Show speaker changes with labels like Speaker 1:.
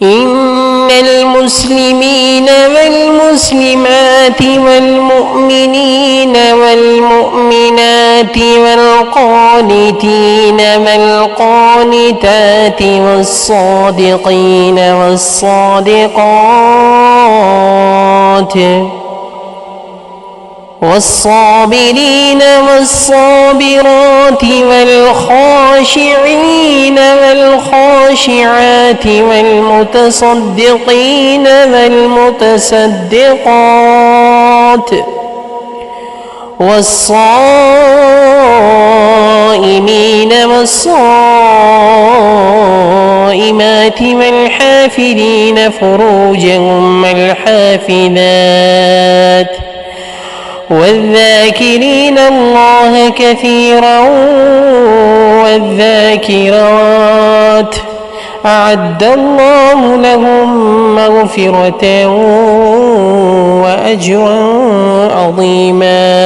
Speaker 1: إن المسلمين والمسلمات والمؤمنين والمؤمنات والقانتين والقانتات والصادقين والصادقات والصابرين والصابرات والخاشعين والخاشعات والمتصدقين والمتصدقات والصائمين والصائمات والحافظين فروجهم والحافظات والذاكرين الله كثيرا والذاكرات أعد الله لهم مغفرة وأجرا عظيما.